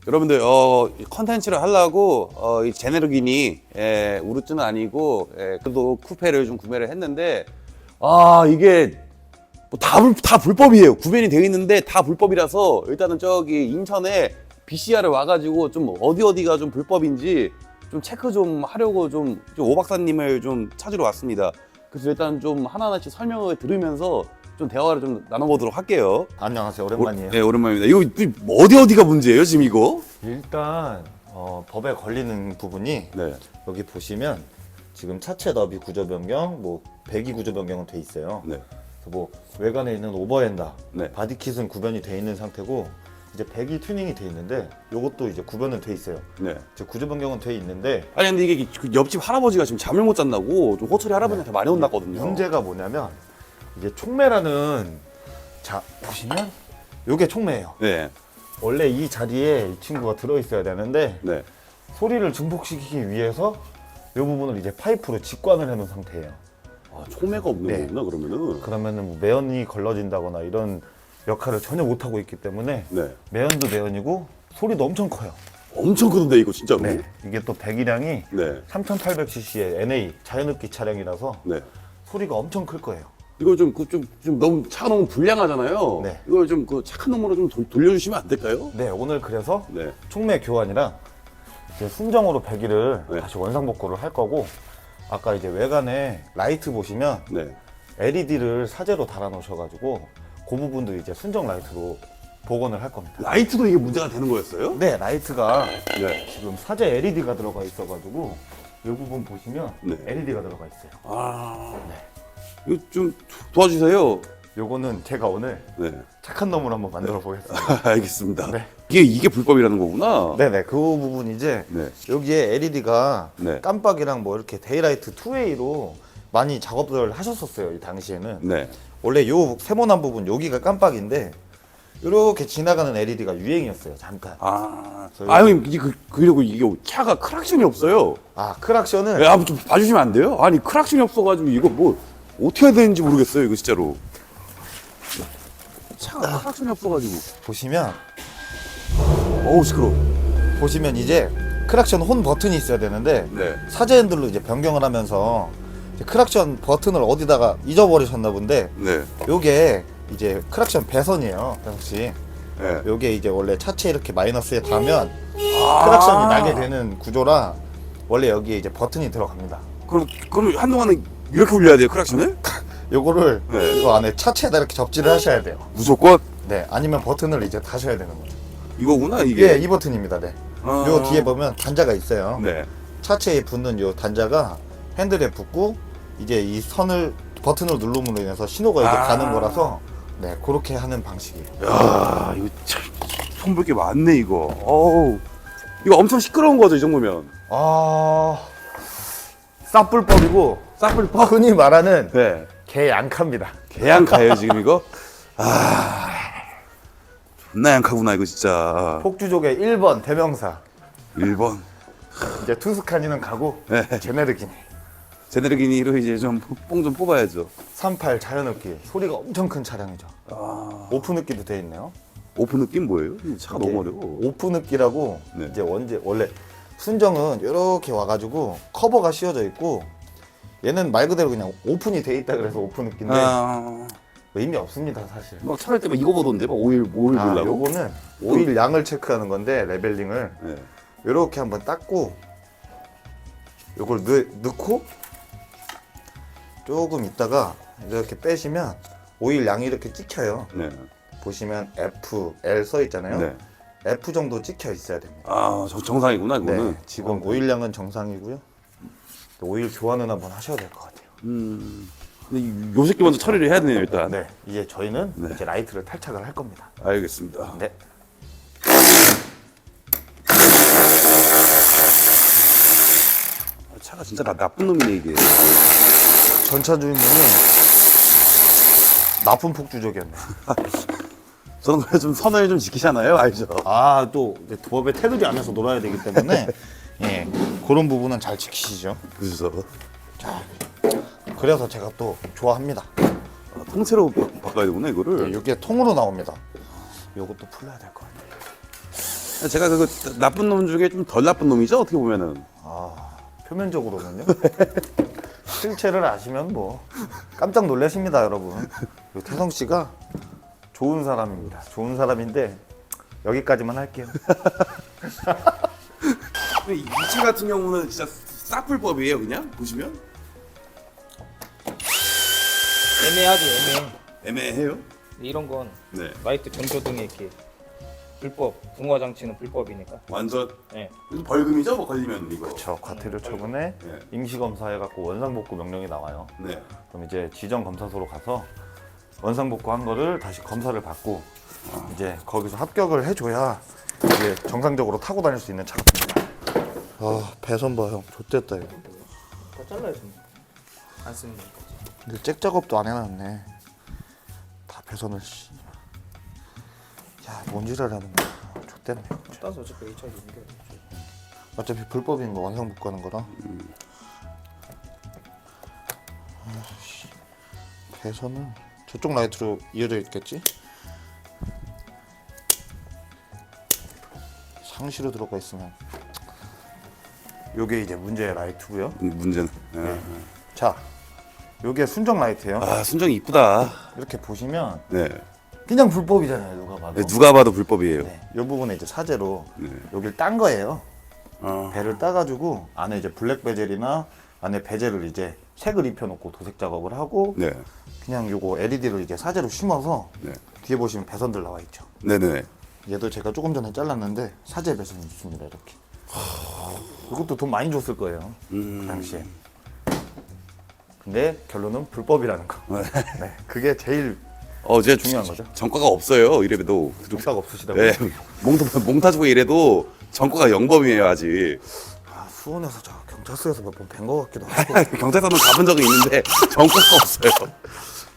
여러분들 컨텐츠를 하려고 이 제네르기니 우르츠는 아니고 그래도 쿠페를 좀 구매를 했는데 이게 뭐 다 불법이에요. 구변이 되어 있는데 다 불법이라서 일단은 저기 인천에 BCR을 와가지고 좀 어디가 좀 불법인지 좀 체크 좀 하려고 좀 오 박사님을 좀 찾으러 왔습니다. 그래서 일단 좀 하나하나씩 설명을 들으면서 좀 대화를 좀 나눠보도록 할게요. 안녕하세요. 오랜만이에요. 네, 오랜만입니다. 이거 어디가 문제예요, 지금 이거? 일단 법에 걸리는 부분이 네. 여기 보시면 지금 차체 너비 구조 변경, 뭐 배기 구조 변경은 돼 있어요. 네. 그래서 뭐 외관에 있는 오버핸다, 네. 바디킷은 구변이 돼 있는 상태고 이제 배기 튜닝이 돼 있는데 요것도 이제 구변은 돼 있어요. 네. 이제 구조 변경은 돼 있는데 아니 근데 이게 그 옆집 할아버지가 지금 잠을 못 잤다고 좀 호철이 할아버지한테 많이 혼났거든요. 문제가 뭐냐면 이게 촉매라는 자 보시면 요게 촉매예요. 네. 원래 이 자리에 이 친구가 들어 있어야 되는데 네. 소리를 증폭시키기 위해서 이 부분을 이제 파이프로 직관을 해놓은 상태예요. 촉매가 없는 네. 거구나 그러면은. 그러면은 뭐 매연이 걸러진다거나 이런 역할을 전혀 못 하고 있기 때문에 네. 매연도 매연이고 소리도 엄청 커요. 엄청 크던데 이거 진짜로. 네. 이게 또 배기량이 네. 3,800cc의 NA 자연흡기 차량이라서 네. 소리가 엄청 클 거예요. 이거 좀 너무 차가 너무 불량하잖아요. 네. 이걸 좀 그 착한 놈으로 좀 돌려주시면 안 될까요? 네, 오늘 그래서 네. 촉매 교환이랑 이제 순정으로 배기를 네. 다시 원상복구를 할 거고 아까 이제 외관에 라이트 보시면 네. LED를 사제로 달아 놓으셔가지고 그 부분도 이제 순정 라이트로 복원을 할 겁니다. 라이트도 이게 문제가 되는 거였어요? 네, 라이트가 네. 지금 사제 LED가 들어가 있어가지고 이 부분 보시면 네. LED가 들어가 있어요. 이거 좀 도와주세요. 요거는 제가 오늘 네. 착한 놈으로 한번 만들어 보겠습니다. 알겠습니다. 네. 이게 불법이라는 거구나. 네네, 그 부분 이제 네. 여기에 LED가 네. 깜빡이랑 뭐 이렇게 데이라이트 투웨이로 많이 작업을 하셨었어요, 이 당시에는. 네. 원래 요 세모난 부분 여기가 깜빡인데 이렇게 지나가는 LED가 유행이었어요, 잠깐. 형님 그리고 이게 차가 크락션이 없어요. 크락션은 좀 봐주시면 안 돼요? 아니 크락션이 없어가지고 이거 뭐 어떻게 해야 되는지 모르겠어요, 이거 진짜로. 차가 크락션이 없어가지고. 보시면 시끄러. 보시면 이제 크락션 혼 버튼이 있어야 되는데 네. 사제 핸들로 이제 변경을 하면서 이제 크락션 버튼을 어디다가 잊어버리셨나 본데 네. 요게 이제 크락션 배선이에요, 혹시. 네. 요게 이제 원래 차체 이렇게 마이너스에 닿으면 크락션이 나게 되는 구조라 원래 여기에 이제 버튼이 들어갑니다. 그럼 한동안은 이렇게 올려야 돼요, 크락션을? 요거를 네. 이거 안에 차체에다 이렇게 접지를 하셔야 돼요. 무조건 네, 아니면 버튼을 이제 다셔야 되는 거죠. 이거구나 이게. 예, 이 버튼입니다. 네. 요 뒤에 보면 단자가 있어요. 네. 차체에 붙는 요 단자가 핸들에 붙고 이제 이 선을 버튼을 누름으로 인해서 신호가 이제 가는 거라서 네, 그렇게 하는 방식이에요. 야, 이거 참 손볼 게 많네 이거. 이거 엄청 시끄러운 거죠, 이 정도면. 쌉불법이고 쌉불법? 흔히 말하는 네. 개 양카입니다. 개양카예요 지금 이거? 존나 양카구나 이거 진짜. 폭주족의 1번 대명사. 1번. 이제 투스카니는 가고 네. 제네르기니. 제네르기니로 이제 좀 뽕 좀 뽑아야죠. 38 자연흡기. 소리가 엄청 큰 차량이죠. 오픈흡기도 돼 있네요. 오픈 느낌 뭐예요? 이거 차가 너무 어려워. 오픈흡기라고 네. 이제 원래 순정은 이렇게 와가지고 커버가 씌워져 있고 얘는 말 그대로 그냥 오픈이 돼 있다 그래서 오픈흡기인데 의미 없습니다, 사실. 막 차를 때막 이거 보던데 막 오일 보려고. 요거는 오일 양을 체크하는 건데 레벨링을 네. 이렇게 한번 닦고 요걸 넣고 조금 있다가 이렇게 빼시면 오일 양이 이렇게 찍혀요. 네. 보시면 F, L 써 있잖아요. 네. F 정도 찍혀 있어야 됩니다. 정상이구나 이거는. 네, 지금 오일 양은 정상이고요. 오일 교환은 한번 하셔야 될 것 같아요. 근데 요 새끼 먼저 처리를 해야 되네요 일단. 네, 이제 저희는 네. 이제 라이트를 탈착을 할 겁니다. 알겠습니다. 네. 차가 진짜 나쁜 놈이네 이게. 전차 주인공이 나쁜 폭주족이었네. 저는 그래 좀 선을 좀 지키잖아요, 알죠? 또 이제 법의 테두리 안에서 놀아야 되기 때문에 예, 그런 부분은 잘 지키시죠. 그래서 그래서 제가 또 좋아합니다. 통째로 바꿔야 되구나 이거를. 이게 통으로 나옵니다. 요것도 풀러야 될 것 같아요. 제가 그 나쁜 놈 중에 좀 덜 나쁜 놈이죠 어떻게 보면은. 표면적으로는요. 실체를 아시면 뭐 깜짝 놀라십니다, 여러분. 태성 씨가 좋은 사람입니다. 좋은 사람인데 여기까지만 할게요. 이 위치 같은 경우는 진짜 싹불법이에요 그냥 보시면. 애매하지 애매해. 애매해요. 이런 건 네. 라이트 전조 등에 이렇게 불법 중화 장치는 불법이니까. 완전 네. 벌금이죠 뭐 걸리면 이거. 저 과태료 처분에 네. 임시검사 해갖고 원상복구 명령이 나와요. 네. 그럼 이제 지정검사소로 가서 원상복구 한 거를 다시 검사를 받고 이제 거기서 합격을 해줘야 이제 정상적으로 타고 다닐 수 있는 차가 됩니다. 배선 봐 형, 좆됐다 이거. 다 잘라야지. 안 쓰는 거. 근데 잭 작업도 안 해놨네. 다 배선을 씨. 야, 뭔 지랄하는 거야. 좆됐네. 따서 어차피 H차기 있는데. 어차피 불법인 거 원상복구 하는 거라. 씨. 배선은 저쪽 라이트로 이어져 있겠지? 상시로 들어가 있으면. 요게 이제 문제의 라이트고요. 문제는. 자, 요게 순정 라이트예요. 아 순정이 이쁘다. 이렇게 보시면 네. 그냥 불법이잖아요, 누가 봐도. 네, 누가 봐도 불법이에요. 네, 이 부분에 이제 사제로 네. 여기를 딴 거예요. 어. 배를 따가지고 안에 이제 블랙 베젤이나 안에 베젤을 이제 색을 입혀놓고 도색 작업을 하고 네. 그냥 요거 LED를 이제 사제로 심어서 네. 뒤에 보시면 배선들 나와 있죠. 네네. 얘도 제가 조금 전에 잘랐는데 사제 배선이 있습니다, 이렇게. 이것도 돈 많이 줬을 거예요, 그 당시에. 근데 결론은 불법이라는 거. 네, 그게 제일 제가 중요한 거죠. 전과가 없어요. 이래도. 정사가 없으시다고. 네. 몽타주고 이래도 전과가 0범이에요 아직. 수원에서 저 경찰서에서 몇 번 뵌 거 같기도 하고 경찰서는 가본 적은 있는데 전과가 없어요.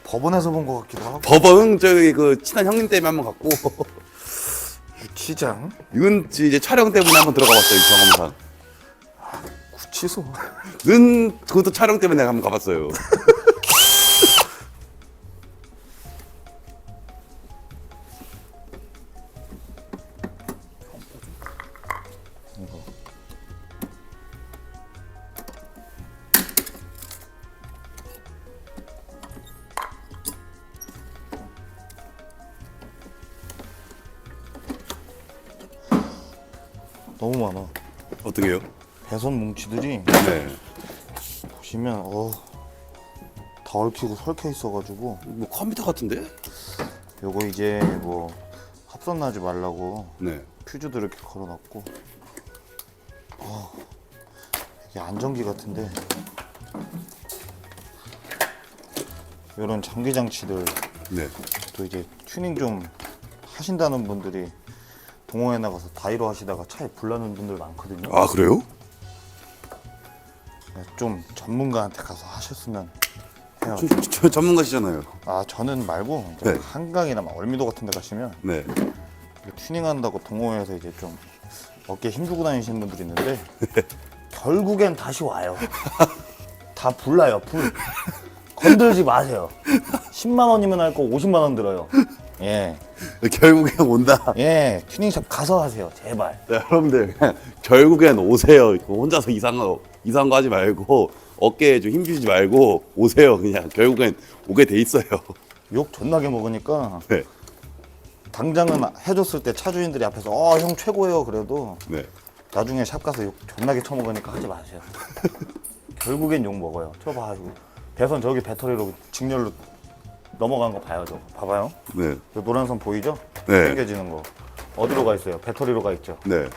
법원에서 본 거 같기도 하고. 법원 저기 그 친한 형님 때문에 한번 갔고 유치장, 이건 이제 촬영 때문에 한번 들어가봤어요 경험상. 구치소. 는 그것도 촬영 때문에 내가 한번 가봤어요. 이거. 너무 많아. 어떻게 해요? 배선 뭉치들이 네. 보시면 다 얽히고 설켜 있어가지고 뭐 컴퓨터 같은데? 요거 이제 뭐 합선 나지 말라고 네. 퓨즈도 이렇게 걸어놨고 이게 안전기 같은데 이런 장기 장치들 네. 또 이제 튜닝 좀 하신다는 분들이 동호회 나가서 다이로 하시다가 차에 불 나는 분들 많거든요. 아 그래요? 좀 전문가한테 가서 하셨으면 해요. 저 전문가시잖아요. 저는 말고 이제 네. 한강이나 막 월미도 같은 데 가시면 네. 튜닝한다고 동호회에서 이제 좀 어깨에 힘주고 다니시는 분들이 있는데 결국엔 다시 와요. 다 불나요, 불. 건들지 마세요. 10만 원이면 할 거 50만 원 들어요. 예. 결국엔 온다. 예. 튜닝샵 가서 하세요, 제발. 네, 여러분들 그냥 결국엔 오세요. 혼자서 이상한 거 하지 말고 어깨에 좀 힘주지 말고 오세요. 그냥 결국엔 오게 돼 있어요. 욕 존나게 먹으니까 네. 당장은 해줬을 때 차주인들이 앞에서 형 최고예요 그래도 네. 나중에 샵 가서 욕 존나게 처먹으니까 하지 마세요. 결국엔 욕 먹어요. 저 봐, 이거 배선 저기 배터리로 직렬로 넘어간 거 봐요, 저거. 봐봐요. 네. 저 노란 선 보이죠? 네. 당겨지는 거. 어디로 가 있어요? 배터리로 가 있죠. 네.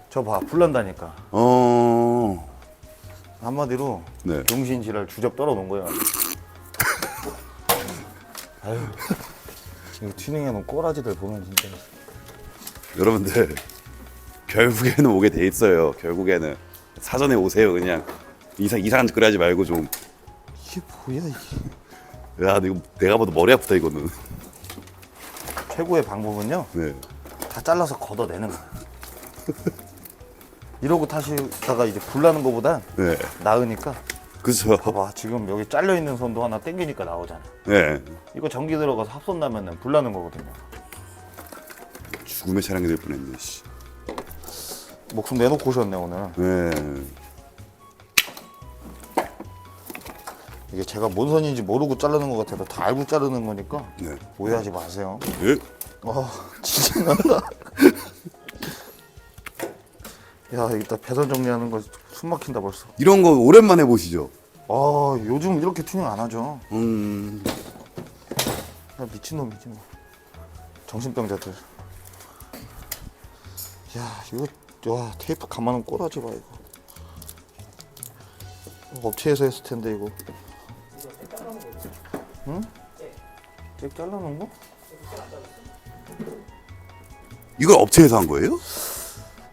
저 봐, 불난다니까. 한마디로 네. 용신지랄 주접 떨어 놓은 거예요. 아유, 이거 튜닝해 놓은 꼬라지들 보면 진짜. 여러분들 결국에는 오게 돼 있어요. 결국에는 사전에 오세요. 그냥 이상한 짓 하지 말고 좀. 이게 뭐야 이게. 야, 이거 내가 봐도 머리 아프다 이거는. 최고의 방법은요, 네. 다 잘라서 걷어내는 거야. 이러고 타시다가 이제 불나는 거보단 네. 나으니까. 그죠. 봐봐, 지금 여기 잘려 있는 선도 하나 당기니까 나오잖아. 네. 이거 전기 들어가서 합선 나면은 불나는 거거든요. 죽음의 차량이 될 뻔했네. 씨. 목숨 내놓고 오셨네 오늘. 네. 이게 제가 뭔 선인지 모르고 자르는 것 같아도 다 알고 자르는 거니까 네. 오해하지 마세요. 예? 진짜 난다. 야, 이따 배선 정리하는 거 숨 막힌다 벌써. 이런 거 오랜만에 보시죠? 요즘 이렇게 튜닝 안 하죠. 야, 미친놈이지 뭐. 정신병자들. 야, 와, 테이프 가만히 꼬라지 마, 이거. 업체에서 했을 텐데, 이거. 응? 잭 잘라놓은 거? 이걸 업체에서 한 거예요?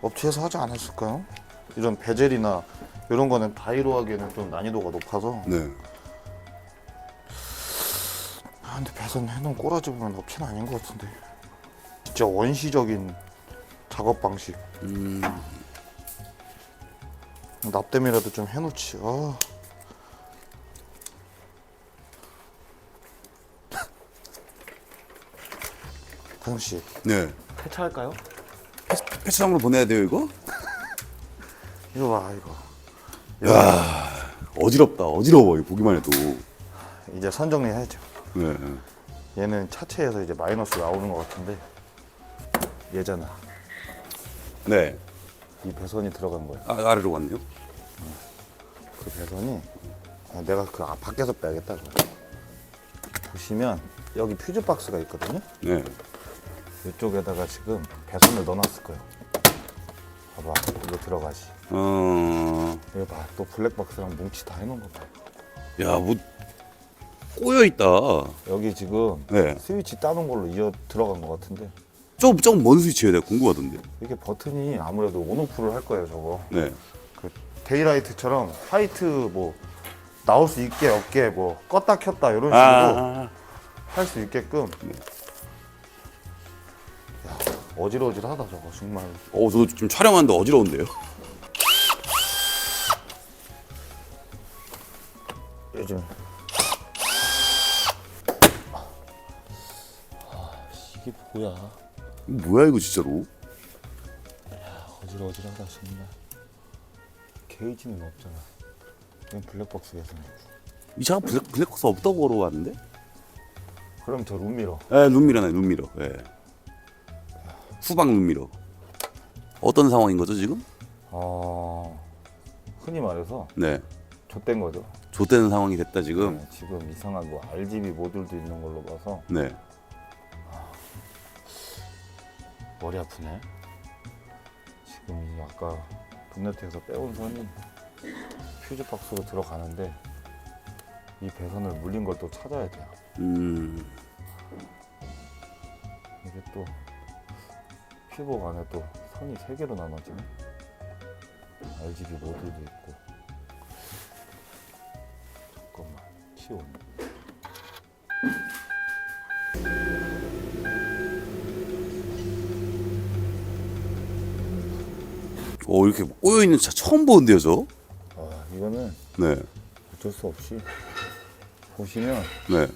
업체에서 하지 않았을까요? 이런 베젤이나 이런 거는 다이로 하기에는 좀 난이도가 높아서. 네. 근데 배선 해놓은 꼬라지 보면 업체는 아닌 것 같은데. 진짜 원시적인 작업 방식. 납땜이라도 좀 해놓지. 다영 씨, 네. 폐차할까요? 패스장으로 보내야 돼요, 이거? 이거 봐, 이거. 어지럽다, 어지러워, 이거 보기만 해도. 이제 선정리해야죠. 네. 얘는 차체에서 이제 마이너스 나오는 것 같은데 얘잖아. 네. 이 배선이 들어간 거야. 아래로 갔네요. 그 배선이 내가 그 밖에서 빼야겠다. 그거. 보시면 여기 퓨즈 박스가 있거든요. 네. 이쪽에다가 지금 배선을 넣어놨을 거예요. 봐봐, 이거 들어가지. 이거 봐, 또 블랙박스랑 뭉치 다 해놓은 거 봐. 야, 뭐, 꼬여있다. 여기 지금 네. 스위치 따는 걸로 이어 들어간 것 같은데 좀 먼 스위치예요, 내가 궁금하던데. 이게 버튼이 아무래도 온오프를 할 거예요, 저거. 네. 그 데이라이트처럼 화이트 뭐 나올 수 있게 없게 뭐 껐다 켰다 이런 식으로 할 수 있게끔. 야, 어질어질하다 저거 정말. 저도 좀 촬영하는데 어지러운데요? 요즘 이게 뭐야? 뭐야, 이거 진짜로? 어질어질하다 정말. 게이지는 없잖아. 이건 블랙박스 개선이고. 이 차가 블랙박스 없다고 걸어왔는데? 그럼 저 룸미러. 네, 룸미러네, 룸미러. 네. 후방 룸미러. 어떤 상황인 거죠, 지금? 흔히 말해서 네. 좆된 거죠. 좆되는 상황이 됐다, 지금. 네, 지금 이상한 뭐 RGB 모듈도 있는 걸로 봐서 네. 머리 아프네. 지금 이 아까 본네트에서 빼온 선이 퓨즈 박스로 들어가는데 이 배선을 물린 걸 또 찾아야 돼요. 이게 또 피복 안에 또 선이 3개로 나눠지네. RGB 모듈도 있고. 잠깐만, 치우네. 이렇게 꼬여있는 차 처음 보는데요, 저? 이거는 네. 어쩔 수 없이 보시면 네.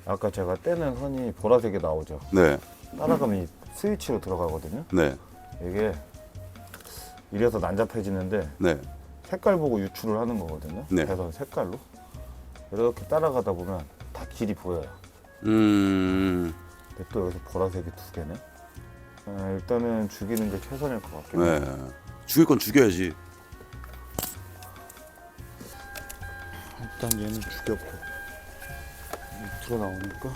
아까 제가 떼는 선이 보라색이 나오죠. 네. 따라가면 이 스위치로 들어가거든요. 네. 이게 이래서 난잡해지는데 네. 색깔 보고 유출을 하는 거거든요. 네. 배선 색깔로 이렇게 따라가다 보면 다 길이 보여요. 음. 근데 또 여기서 보라색이 2개네. 일단은 죽이는 게 최선일 것 같긴 해요. 네. 죽일 건 죽여야지. 일단 얘는 죽였고 밑으로 나오니까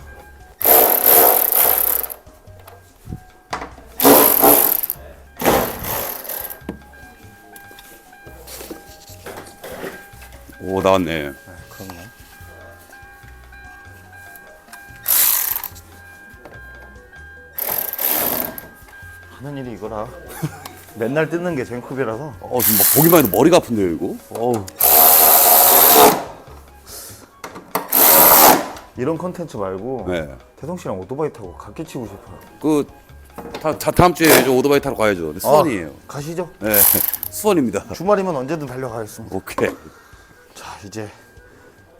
오, 나왔네. 네, 그럼요. 하는 일이 이거라. 맨날 뜯는 게 젠쿱이라서. 지금 막 보기만 해도 머리가 아픈데요, 이거? 이런 컨텐츠 말고 네. 태성 씨랑 오토바이 타고 갓기 치고 싶어요. 다음 주에 저 오토바이 타러 가야죠. 수원이에요. 가시죠. 네. 수원입니다. 주말이면 언제든 달려가겠습니다. 오케이. 자, 이제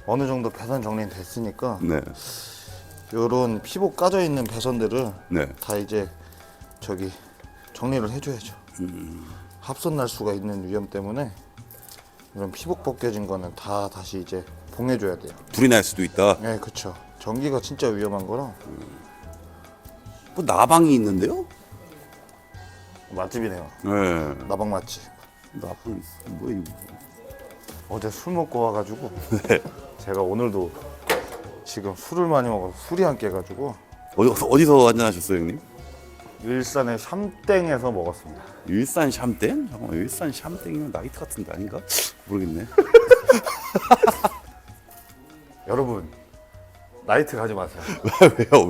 어느 정도 배선 정리는 됐으니까 네. 요런 피복 까져 있는 배선들을 네. 다 이제 저기 정리를 해줘야죠. 합선 날 수가 있는 위험 때문에 이런 피복 벗겨진 거는 다 다시 이제 봉해줘야 돼요. 불이 날 수도 있다. 네, 그렇죠. 전기가 진짜 위험한 거라. 뭐 나방이 있는데요? 맛집이네요. 네. 나방 맛집. 나방 뭐야 이거? 어제 술 먹고 와가지고 네. 제가 오늘도 지금 술을 많이 먹어서 술이 안 깨가지고 어디서 한잔하셨어요, 형님? 일산의 샴땡에서 먹었습니다. 일산 샴땡? 잠깐만, 일산 샴땡이면 나이트 같은데 아닌가? 모르겠네. 여러분 나이트 가지 마세요.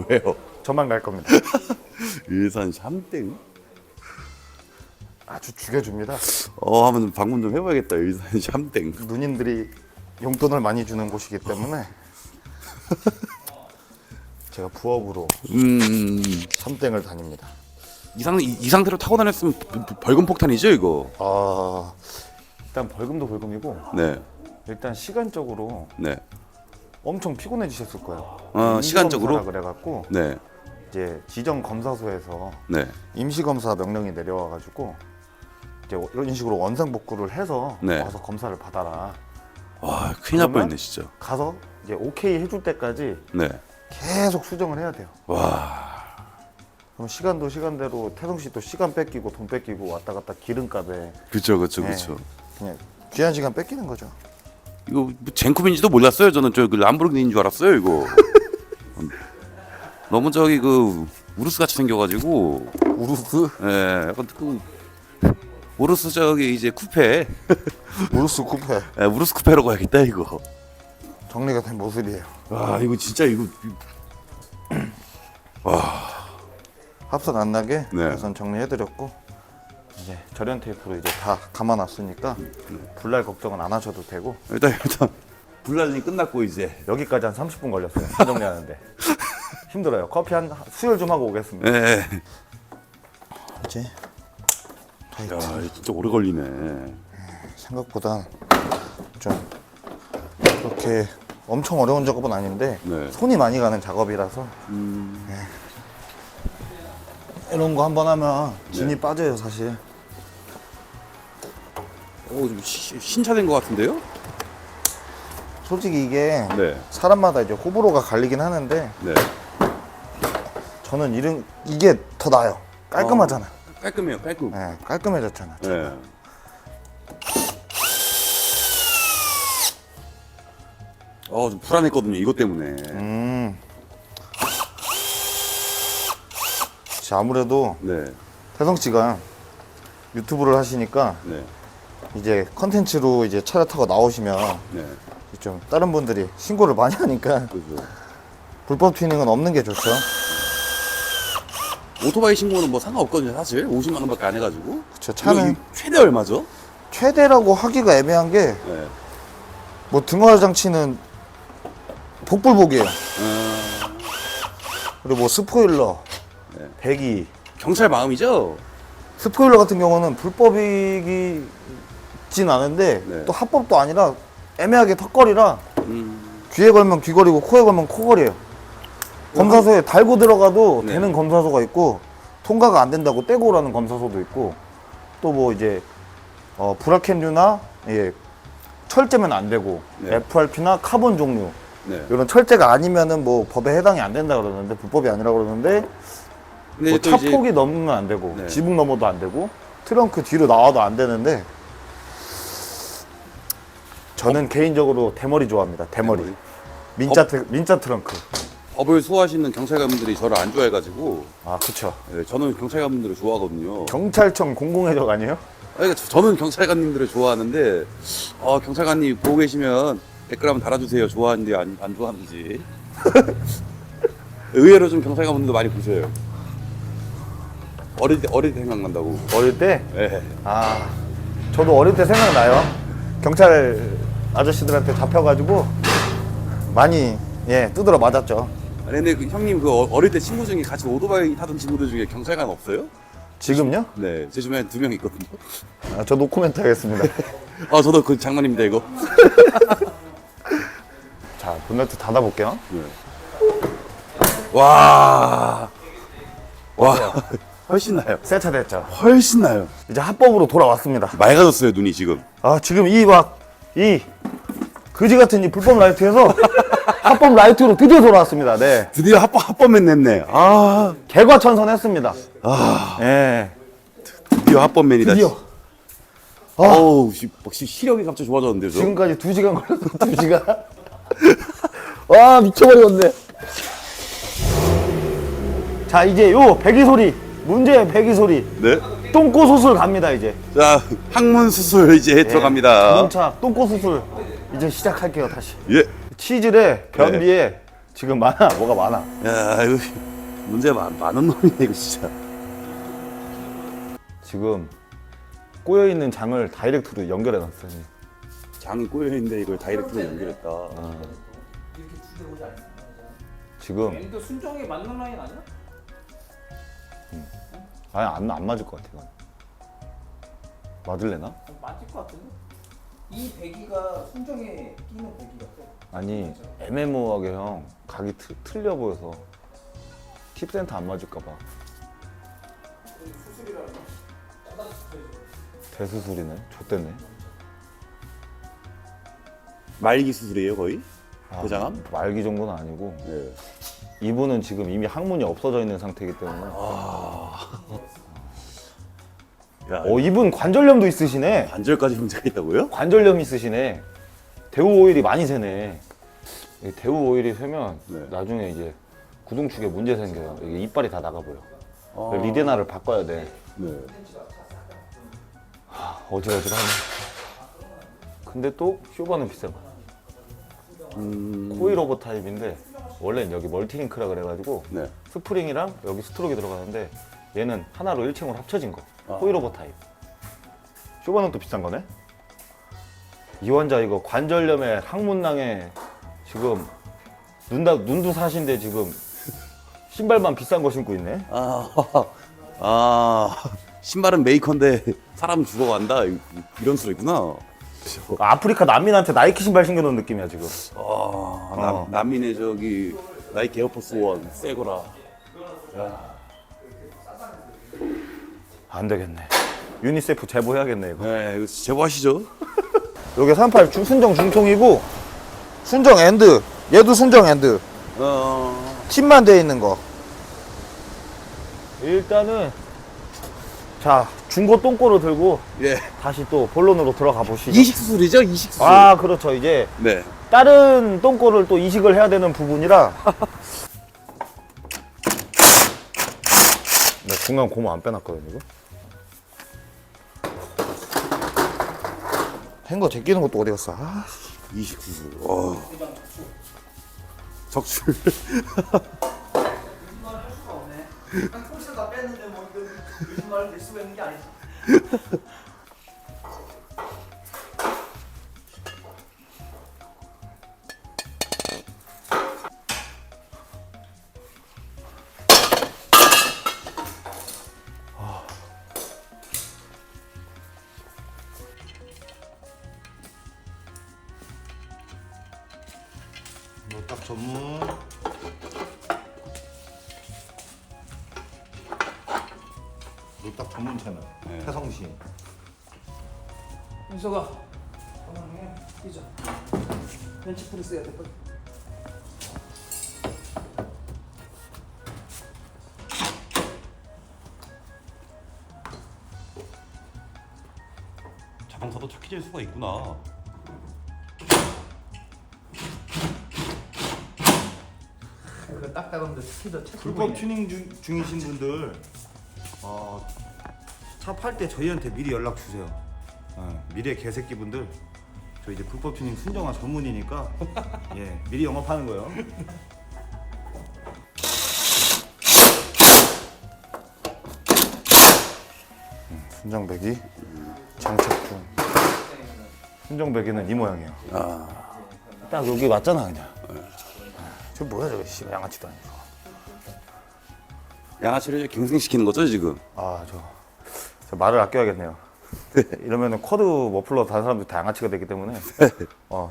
왜요? 저만 갈 겁니다. 일산 샴땡? 아주 죽여줍니다. 한번 방문 좀 해봐야겠다. 일산 샴땡. 누님들이 용돈을 많이 주는 곳이기 때문에 제가 부업으로 샴땡을 다닙니다. 이 상태로 타고 다녔으면 벌금 폭탄이죠, 이거? 아, 일단 벌금도 벌금이고 네, 일단 시간적으로 네, 엄청 피곤해지셨을 거예요. 시간적으로? 임시검사라 그래갖고 네, 이제 지정 검사소에서 네. 임시검사 명령이 내려와가지고 이제 이런 식으로 원상복구를 해서 네. 와서 검사를 받아라. 와, 큰일 날 그러면? 뻔했네, 진짜. 가서 이제 오케이 해줄 때까지 네. 계속 수정을 해야 돼요. 와, 그럼 시간도 시간대로 태성 씨 또 시간 뺏기고 돈 뺏기고 왔다 갔다 기름값에 그쵸. 네. 그냥 귀한 시간 뺏기는 거죠. 이거 뭐 젠쿰인지도 몰랐어요. 저는 그 람보르기니인 줄 알았어요, 이거. 너무 우루스 같이 생겨가지고. 우루스? 예, 약간 우루스 이제 쿠페. 우루스 쿠페 우루스 쿠페로 가야겠다, 이거. 정리가 된 모습이에요. 와, 이거 진짜 이거. 합선 안 나게 네. 우선 정리해드렸고 이제 절연 테이프로 이제 다 감아놨으니까 불날 걱정은 안 하셔도 되고 일단 불나전이 끝났고 이제. 여기까지 한 30분 걸렸어요. 다 정리하는데 힘들어요. 커피 한 수혈 좀 하고 오겠습니다. 예. 이제 타이트. 야, 이거 진짜 오래 걸리네. 생각보다 좀 그렇게 엄청 어려운 작업은 아닌데 네. 손이 많이 가는 작업이라서 네. 이런 거 한번 하면 진이 빠져요 사실. 좀 신차된 것 같은데요? 솔직히 이게 네. 사람마다 이제 호불호가 갈리긴 하는데 네. 저는 이게 더 나아요. 깔끔하잖아. 깔끔해요, 깔끔. 네, 깔끔해졌잖아. 네. 좀 불안했거든요, 이것 때문에. 아무래도 네. 태성 씨가 유튜브를 하시니까 네. 이제 컨텐츠로 이제 차를 타고 나오시면 네. 좀 다른 분들이 신고를 많이 하니까 그죠. 불법 튜닝은 없는 게 좋죠. 오토바이 신고는 뭐 상관없거든요, 사실. 50만 원밖에 안 해가지고. 그쵸, 차는 이거 최대 얼마죠? 최대라고 하기가 애매한 게 네. 뭐 등화 장치는 복불복이에요. 그리고 뭐 스포일러, 네. 배기, 경찰 마음이죠? 스포일러 같은 경우는 불법이긴 않은데 네. 또 합법도 아니라 애매하게 턱걸이라 음. 귀에 걸면 귀걸이고 코에 걸면 코걸이에요. 검사소에 달고 들어가도 네. 되는 검사소가 있고 통과가 안 된다고 떼고 오라는 검사소도 있고 또 뭐 이제 브라켄류나 철제면 안 되고 네. FRP나 카본 종류 네. 이런 철제가 아니면은 뭐 법에 해당이 안 된다 그러는데 불법이 아니라 그러는데 근데 뭐 또 이제 차폭이 넘으면 안 되고 네. 지붕 넘어도 안 되고 트렁크 뒤로 나와도 안 되는데 저는 개인적으로 대머리 좋아합니다. 대머리. 민자 트렁크. 법을 소화하시는 경찰관분들이 저를 안 좋아해가지고 아 그쵸. 네, 저는 경찰관분들을 좋아하거든요. 경찰청 공공해적 아니에요? 그러니까 저는 경찰관님들을 좋아하는데 경찰관님 보고 계시면 댓글 한번 달아주세요. 좋아하는지 안 좋아하는지. 의외로 좀 경찰관분들도 많이 보셔요. 어릴 때 생각난다고. 어릴 때? 네. 아 저도 어릴 때 생각나요. 경찰 아저씨들한테 잡혀가지고 많이 두드려 맞았죠. 아니, 근데 형님 어릴 때 친구 중에 같이 오토바이 타던 친구들 중에 경찰관 없어요? 지금요? 네, 제 주변에 2명 있거든요. 아, 저 노코멘트 하겠습니다. 저도 그 장난입니다 이거. 자 본네트 닫아볼게요. 네. 와. 훨씬 나요. 새 차 됐죠. 훨씬 나요. 이제 합법으로 돌아왔습니다. 맑아졌어요, 눈이 지금. 아, 지금 이 그지 같은 이 불법 라이트에서 합법 라이트로 드디어 돌아왔습니다. 네. 드디어 합법면 냈네. 아, 개과천선했습니다. 예. 드디어 합법맨이다. 드디어. 어우, 시력이 갑자기 좋아졌는데요, 저. 지금까지 2시간 걸렸어, 2시간. 와, 미쳐버리겠네. 자, 이제 요 배기 소리, 문제의 배기 소리. 네. 똥꼬 수술 갑니다, 이제. 자, 항문 수술 이제 들어갑니다. 자동차 똥꼬 수술 이제 시작할게요, 다시. 예. 치질에 변비에 지금 뭐가 많아. 야, 이거 문제 많은 놈이네, 이거 진짜. 지금 꼬여있는 장을 다이렉트로 연결해놨어요. 장이 꼬여있는데 이걸 다이렉트로 연결했다. 지금 엔드 순정에 맞는 라인 아니야? 아니 안 맞을 것 같아. 이건. 맞을래나? 맞을 것 같은데? 이 배기가 순정에 끼는 배기 같아. 아니 애매모호하게 형 각이 틀려 보여서 팁센터 안 맞을까 봐. 수술이라는 거? 대수술이네. 좆됐네. 말기 수술이에요, 거의? 대장암? 말기 정도는 아니고 네. 이분은 지금 이미 항문이 없어져 있는 상태이기 때문에 야, 이분 관절염도 있으시네. 관절까지 문제가 있다고요? 관절염 있으시네. 대우 오일이 많이 새네. 이 대우 오일이 새면 네. 나중에 이제 구등축에 문제 생겨요. 이게 이빨이 다 나가버려. 아. 리데나를 바꿔야 돼. 네. 어지러지하네. 근데 또 쇼바는 비싸고. 코일 오버 타입인데 원래는 여기 멀티링크라 그래가지고 네. 스프링이랑 여기 스트로크 들어가는데 얘는 하나로 1층으로 합쳐진 거. 코일 오버 타입. 쇼바는 또 비싼 거네. 이 환자 이거 관절염에 항문낭에 지금 눈도 사신데 지금 신발만 비싼 거 신고 있네. 신발은 메이커인데 사람 죽어간다. 이런 소리구나. 아프리카 난민한테 나이키 신발 신겨놓은 느낌이야 지금. 난민의 저기 나이키 에어포스 원 새거라. 안 되겠네. 유니세프 제보해야겠네 이거. 네, 이거 제보하시죠. 여기 38 순정 중통이고 순정 엔드. 얘도 순정 엔드. 칩만 돼 있는 거. 일단은 자 중고 똥꼬로 들고 예. 다시 또 본론으로 들어가 보시죠. 이식 수술이죠, 이식 수술. 아 그렇죠. 이제 네. 다른 똥꼬를 또 이식을 해야 되는 부분이라. 나 중간 고무 안 빼놨거든 이거. 헹거 제끼는 것도 어디 갔어? 아. 이식 수술. 적출. 거짓말 할 수가 없네. 폴스 다 뺐는데 뭐 이거 거짓말을 낼 수가 있는 게 아니지. 딱 전문. 노딱 전문 채널. 태성시. 윤서가 가만히 뛰자. 벤치 프레스 해야 될 거야. 자동차도 착해질 수가 있구나. 그 딱딱한데 스피드 불법 튜닝 중이신 분들 차 팔 때 저희한테 미리 연락 주세요. 미래 개새끼 분들 저 이제 불법 튜닝 순정화 전문이니까 예 미리 영업하는 거예요. 순정배기 장착 중. 순정배기는 이 모양이에요. 딱 여기 맞잖아 그냥. 저 뭐야 저거 씨발 양아치도 아니고. 양아치를 갱생시키는 거죠, 지금? 저 말을 아껴야겠네요. 이러면은 쿼드 머플러 다른 사람들 다 양아치가 되기 때문에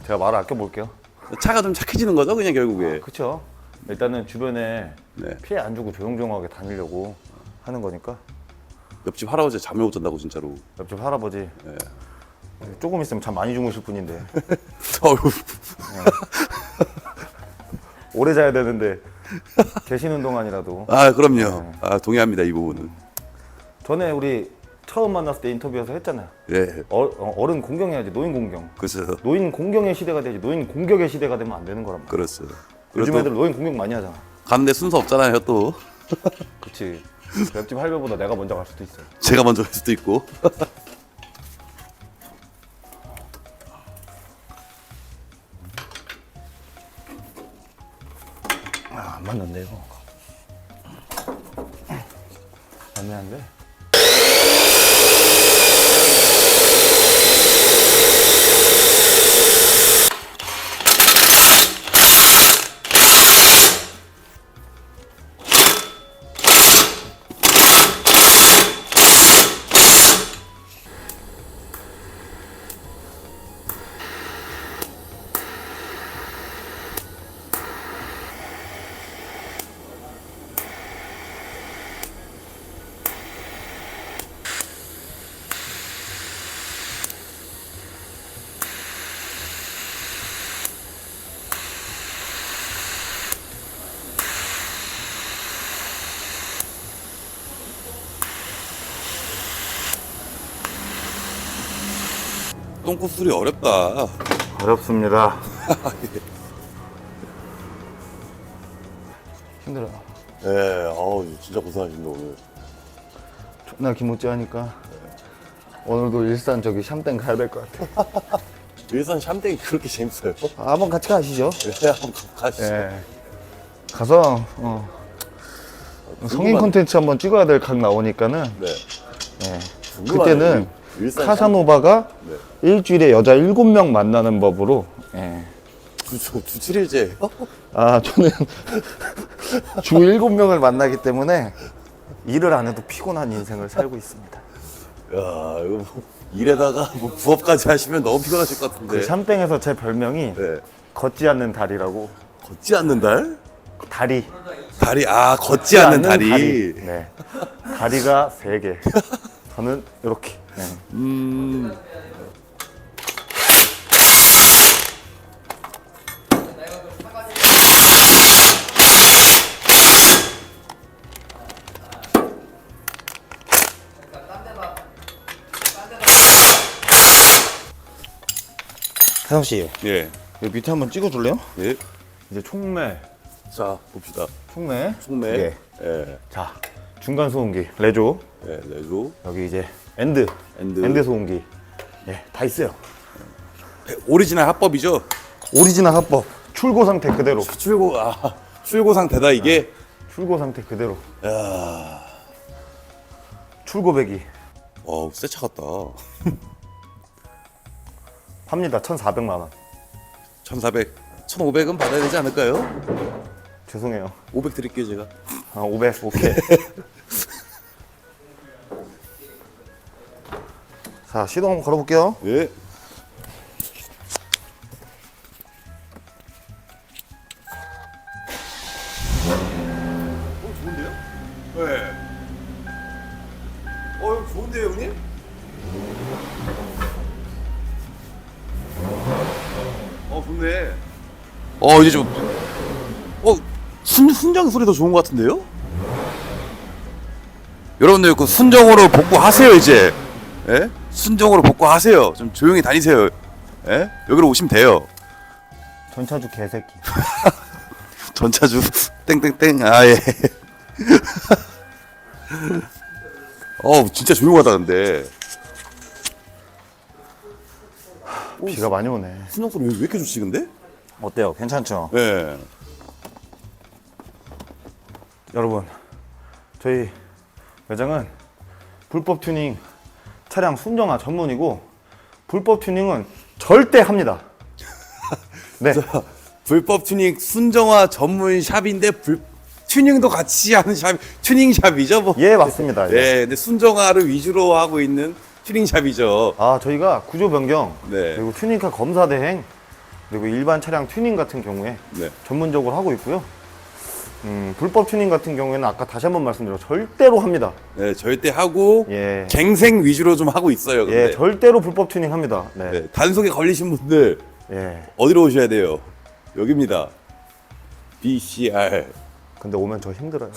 제가 말을 아껴 볼게요. 차가 좀 착해지는 거죠, 그냥 결국에. 그렇죠. 일단은 주변에 네. 피해 안 주고 조용조용하게 다니려고 하는 거니까. 옆집 할아버지 잠을 못 잔다고 진짜로. 옆집 할아버지 조금 있으면 잠 많이 주무실 분인데 어휴. 오래 자야 되는데 계시는 동안이라도. 아 그럼요. 아 동의합니다 이 부분은. 전에 우리 처음 만났을 때 인터뷰에서 했잖아요. 예. 어른 공경해야지 노인 공경. 그래서 노인 공경의 시대가 되지 노인 공격의 시대가 되면 안 되는 거란 말이야. 그렇죠. 요즘 그래도 애들 노인 공격 많이 하잖아. 가는데 순서 없잖아요 또. 그치. 옆집 할배보다 내가 먼저 갈 수도 있어. 제가 먼저 갈 수도 있고. 안 맞는데 이거. 애매한데. 똥꼬 수리 어렵다. 어렵습니다. 힘들어요. 예. 어우 진짜 고생하신다 오늘. 존나 기모찌 하니까 오늘도 일산 저기 샴땡 가야 될 것 같아. 일산 샴땡이 그렇게 재밌어요? 한번 같이 가시죠. 예, 한번 가시죠. 예. 가서 성인 콘텐츠 한번 찍어야 될 각 나오니까는 네. 예. 궁금하네. 그때는 일산 카사노바가 네. 일주일에 여자 7명 만나는 법으로 예. 주 7일째. 아 저는 주 7명을 만나기 때문에 일을 안 해도 피곤한 인생을 살고 있습니다. 야 이거 뭐 일에다가 뭐 부업까지 하시면 너무 피곤하실 것 같은데. 그 샴땡에서 제 별명이 네. 걷지 않는 다리라고. 걷지 않는 달? 다리. 다리 걷지 않는 다리. 네. 다리가 3개. 저는 이렇게. 네. 태성 씨, 예. 여기 밑에 한번 찍어줄래요? 예. 이제 총매, 자 봅시다. 총매, 총매. 네. 예. 자, 중간 소음기, 레조. 예. 레조. 여기 이제 엔드 소음기. 예, 다 있어요. 오리지널 합법이죠. 오리지널 합법, 출고 상태 그대로. 출고 상태다 이게. 출고 상태 그대로. 야. 출고 배기 새 차 같다. 팝니다. 1,400만 원. 1,400, 1,500은 받아야 되지 않을까요? 죄송해요. 500 드릴게요 제가. 500. 오케이. 자, 시동 한번 걸어볼게요. 예. 좋은데요? 네. 이거 좋은데요, 형님? 좋네. 이제 좀, 순정 소리도 좋은 것 같은데요? 여러분들 그 순정으로 복구하세요 이제. 예? 순정으로 복구하세요. 좀 조용히 다니세요. 예? 여기로 오시면 돼요. 전차주 개새끼. 전차주 땡땡땡. 예. 진짜 조용하다 근데. 비가 많이 오네. 순정 소리 왜 이렇게 좋지 근데? 어때요? 괜찮죠? 예. 여러분, 저희 매장은 불법 튜닝 차량 순정화 전문이고 불법 튜닝은 절대 합니다. 네. 불법 튜닝 순정화 전문 샵인데 튜닝도 같이 하는 샵, 튜닝 샵이죠 뭐. 예, 맞습니다. 예. 네, 근데 순정화를 위주로 하고 있는 튜닝 샵이죠. 저희가 구조 변경, 네. 그리고 튜닝카 검사 대행, 그리고 일반 차량 튜닝 같은 경우에 네. 전문적으로 하고 있고요. 불법 튜닝 같은 경우에는 아까 다시 한번 말씀드려 절대로 합니다. 네, 절대 하고 예. 갱생 위주로 좀 하고 있어요. 근데. 예, 절대로 불법 튜닝 합니다. 네. 네, 단속에 걸리신 분들 예. 어디로 오셔야 돼요? 여기입니다. BCR. 근데 오면 저 힘들어요.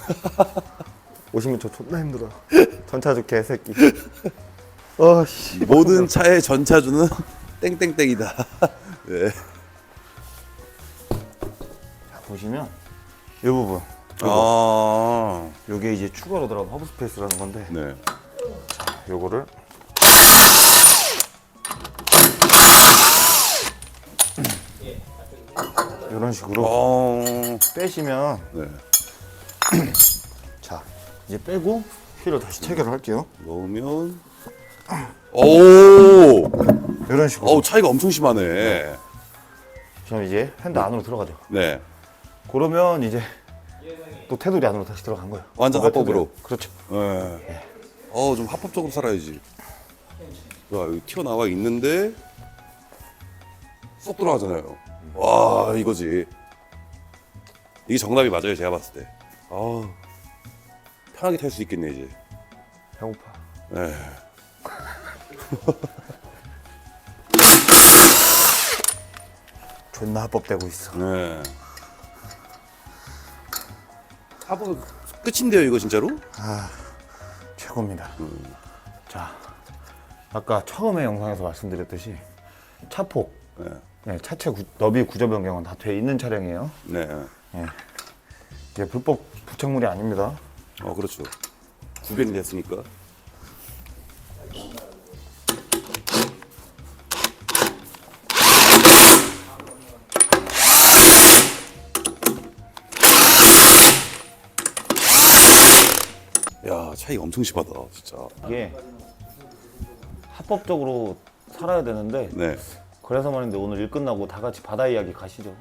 오시면 저 존나 힘들어요. 전차주 개새끼. 씨. 모든 차의 전차주는 땡땡땡이다. 네. 자, 보시면 이 부분. 아, 요게 이제 추가로 들어간 허브 스페이스라는 건데 네. 요거를 이런 식으로 빼시면 네. 자 이제 빼고 휠을 다시 체결을 할게요. 넣으면 오, 이런 식으로. 어우 차이가 엄청 심하네. 그럼 이제 핸드 안으로 들어가죠. 네. 그러면 이제 또 테두리 안으로 다시 들어간 거예요. 완전 그 합법으로. 테두리. 그렇죠. 네. 좀 합법적으로 살아야지. 야, 여기 튀어나와 있는데 쏙 들어가잖아요. 와, 이거지. 이게 정답이 맞아요, 제가 봤을 때. 편하게 탈 수 있겠네, 이제. 배고파. 네. 존나 합법되고 있어. 네. 합법 끝인데요, 이거 진짜로? 최고입니다. 자, 아까 처음에 영상에서 말씀드렸듯이 차폭, 네. 네, 차체 너비 구조 변경은 다 돼 있는 차량이에요. 네. 이게 불법 부착물이 아닙니다. 그렇죠. 구별이 됐으니까. 야, 차이가 엄청 심하다, 진짜. 이게 합법적으로 살아야 되는데 네. 그래서 말인데 오늘 일 끝나고 다 같이 바다 이야기 가시죠.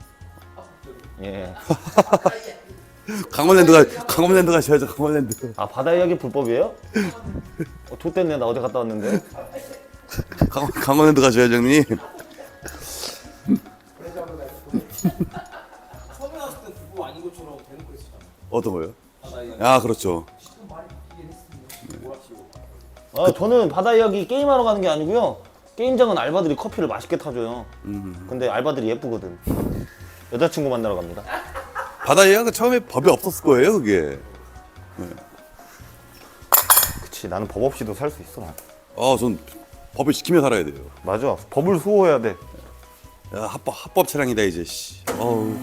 예. 강원랜드 가셔야죠, 강원랜드. 아 바다 이야기 불법이에요? 좆됐네 나 어제 갔다 왔는데. 강원랜드 가셔야죠, 형님. 처음에 나왔을 때 불법 아닌 것처럼 대놓고 했었잖아. 어떤 거요? 아, 그렇죠. 저는 바다 이야기 게임하러 가는 게 아니고요. 게임장은 알바들이 커피를 맛있게 타줘요. 근데 알바들이 예쁘거든. 여자친구 만나러 갑니다. 바다 예약은 처음에 법이 없었을 거예요, 그게. 그치 나는 법 없이도 살 수 있어. 전 법을 지키며 살아야 돼요. 맞아 법을 수호해야 돼. 야, 합법 차량이다, 이제, 씨. 어우.